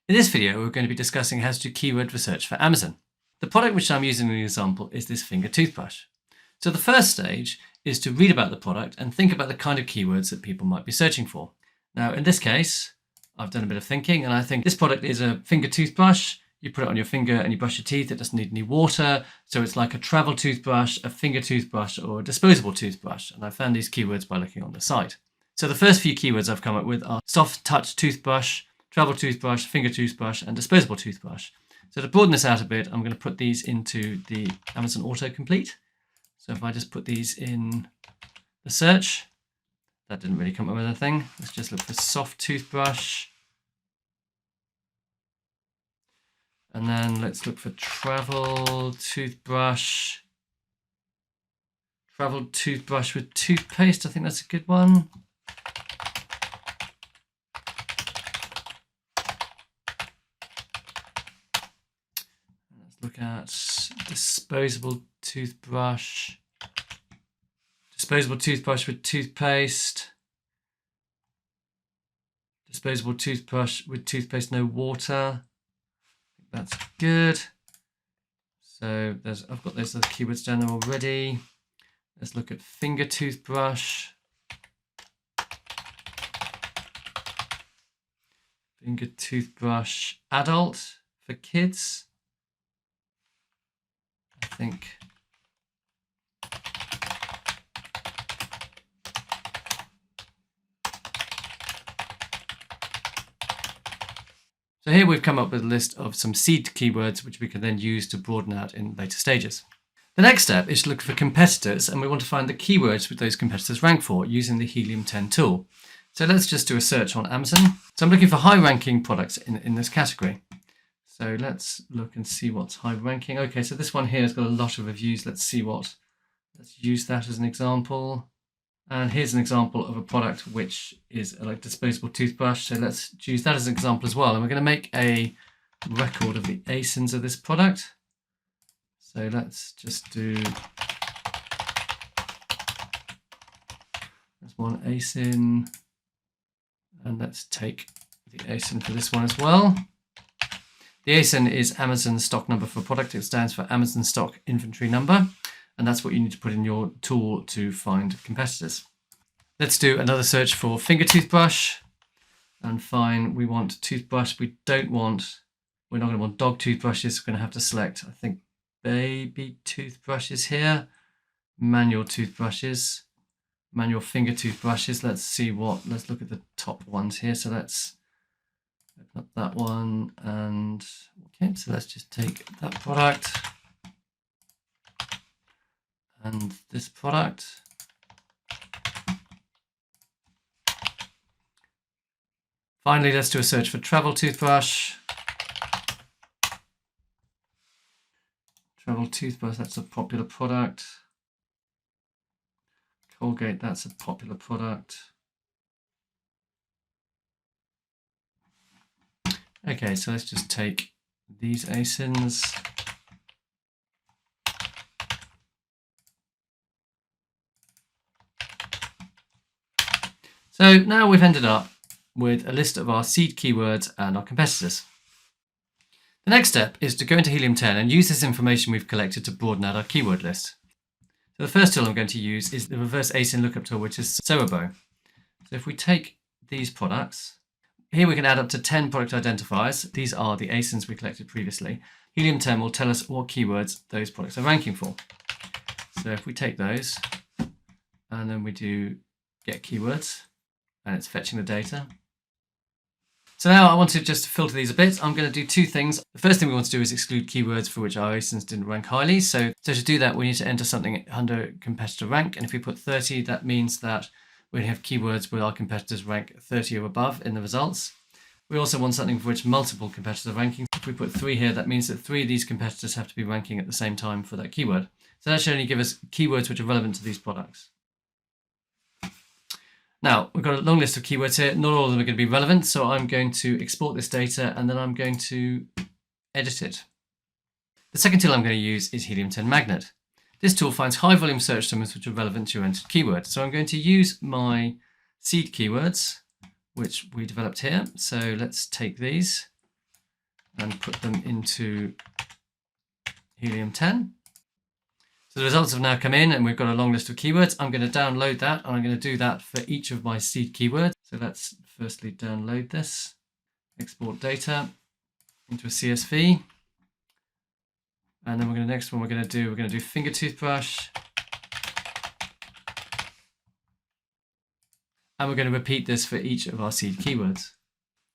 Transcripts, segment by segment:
In this video, we're going to be discussing how to do keyword research for Amazon. The product which I'm using in the example is this finger toothbrush. So the first stage is to read about the product and think about the kind of keywords that people might be searching for. Now, in this case, I've done a bit of thinking and I think this product is a finger toothbrush. You put it on your finger and you brush your teeth. It doesn't need any water. So it's like a travel toothbrush, a finger toothbrush, or a disposable toothbrush. And I found these keywords by looking on the site. So the first few keywords I've come up with are soft touch toothbrush, travel toothbrush, finger toothbrush, and disposable toothbrush. So to broaden this out a bit, I'm going to put these into the Amazon Autocomplete. So if I just put these in the search, that didn't really come up with anything. Let's just look for soft toothbrush. And then let's look for travel toothbrush. Travel toothbrush with toothpaste, I think that's a good one. Let's look at disposable toothbrush. Disposable toothbrush with toothpaste. Disposable toothbrush with toothpaste, no water. That's good. So I've got those other keywords down there already. Let's look at finger toothbrush. Finger toothbrush adult for kids. I think. So here we've come up with a list of some seed keywords which we can then use to broaden out in later stages. The next step is to look for competitors, and we want to find the keywords which those competitors rank for using the Helium 10 tool. So let's just do a search on Amazon. So I'm looking for high ranking products in this category. So let's look and see what's high ranking. Okay, so this one here has got a lot of reviews. Let's use that as an example. And here's an example of a product which is a disposable toothbrush. So let's use that as an example as well. And we're going to make a record of the ASINs of this product. So let's just do there's one ASIN. And let's take the ASIN for this one as well. The ASIN is Amazon stock number for product. It stands for Amazon stock inventory number. And that's what you need to put in your tool to find competitors. Let's do another search for finger toothbrush and find we want toothbrush. We're not going to want dog toothbrushes. We're going to have to select, I think, baby toothbrushes here, manual toothbrushes, manual finger toothbrushes. Let's look at the top ones here. So let's open up that one and okay, so let's just take that product. And this product. Finally, let's do a search for travel toothbrush. Travel toothbrush, that's a popular product. Colgate, that's a popular product. Okay, so let's just take these ASINs. So now we've ended up with a list of our seed keywords and our competitors. The next step is to go into Helium 10 and use this information we've collected to broaden out our keyword list. So the first tool I'm going to use is the reverse ASIN lookup tool, which is Celebro. So if we take these products, here we can add up to 10 product identifiers. These are the ASINs we collected previously. Helium 10 will tell us what keywords those products are ranking for. So if we take those and then we do get keywords, and it's fetching the data. So now I want to just filter these a bit. I'm going to do two things. The first thing we want to do is exclude keywords for which our ASINs didn't rank highly. So to do that, we need to enter something under competitor rank. And if we put 30, that means that we have keywords where our competitors rank 30 or above in the results. We also want something for which multiple competitor rankings. If we put 3 here, that means that 3 of these competitors have to be ranking at the same time for that keyword. So that should only give us keywords which are relevant to these products. Now, we've got a long list of keywords here. Not all of them are going to be relevant, so I'm going to export this data and then I'm going to edit it. The second tool I'm going to use is Helium 10 Magnet. This tool finds high volume search terms which are relevant to your entered keyword. So I'm going to use my seed keywords, which we developed here. So let's take these and put them into Helium 10. So the results have now come in and we've got a long list of keywords. I'm going to download that and I'm going to do that for each of my seed keywords. So let's firstly download this, export data into a CSV. And then next one we're going to do finger toothbrush. And we're going to repeat this for each of our seed keywords.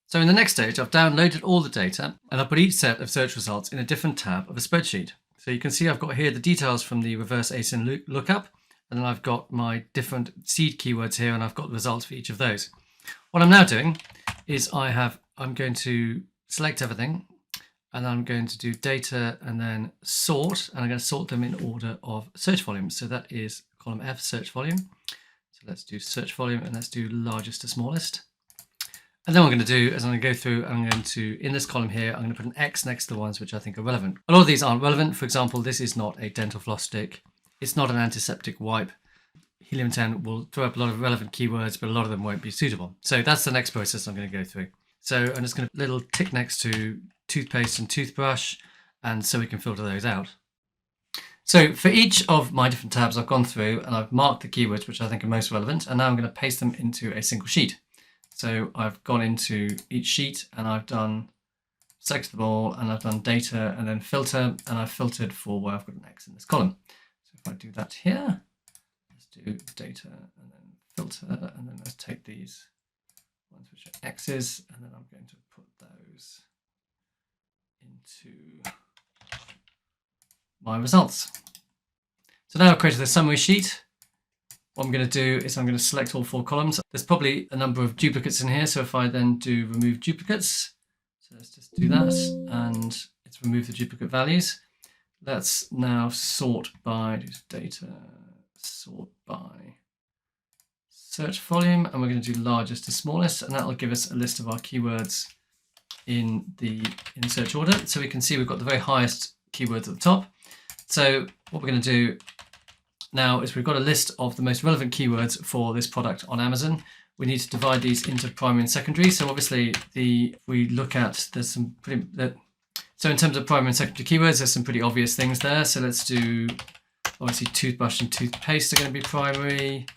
So in the next stage, I've downloaded all the data and I've put each set of search results in a different tab of a spreadsheet. So you can see I've got here the details from the reverse ASIN lookup, and then I've got my different seed keywords here and I've got the results for each of those. What I'm now doing is I'm going to select everything and I'm going to do data and then sort, and I'm going to sort them in order of search volume. So that is column F, search volume. So let's do search volume and let's do largest to smallest. And then what I'm going to do is I'm going to go through, I'm going to, in this column here, I'm going to put an X next to the ones which I think are relevant. A lot of these aren't relevant. For example, this is not a dental floss stick. It's not an antiseptic wipe. Helium 10 will throw up a lot of relevant keywords, but a lot of them won't be suitable. So that's the next process I'm going to go through. So I'm just going to little tick next to toothpaste and toothbrush, and so we can filter those out. So for each of my different tabs, I've gone through and I've marked the keywords which I think are most relevant, and now I'm going to paste them into a single sheet. So I've gone into each sheet and I've done selectable and I've done data and then filter, and I've filtered for where I've got an X in this column. So if I do that here, let's do data and then filter, and then let's take these ones which are X's, and then I'm going to put those into my results. So now I've created a summary sheet. What I'm going to do is I'm going to select all 4 columns. There's probably a number of duplicates in here, so if I then do remove duplicates, so let's just do that, and it's remove the duplicate values. Let's now sort by data, sort by search volume, and we're going to do largest to smallest, and that will give us a list of our keywords in search order. So we can see we've got the very highest keywords at the top. So what we're going to do now is we've got a list of the most relevant keywords for this product on Amazon. We need to divide these into primary and secondary. So obviously, we look at, there's some pretty, so in terms of primary and secondary keywords, there's some pretty obvious things there. So let's do, obviously toothbrush and toothpaste are going to be primary.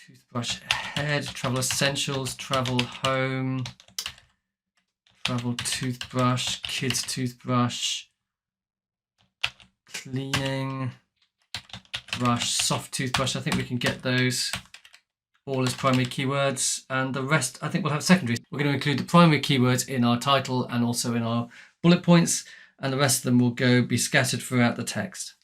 Toothbrush head, travel essentials, travel home, travel toothbrush, kids toothbrush, cleaning brush, soft toothbrush. I think we can get those all as primary keywords, and the rest I think we'll have secondary. We're going to include the primary keywords in our title and also in our bullet points, and the rest of them will be scattered throughout the text.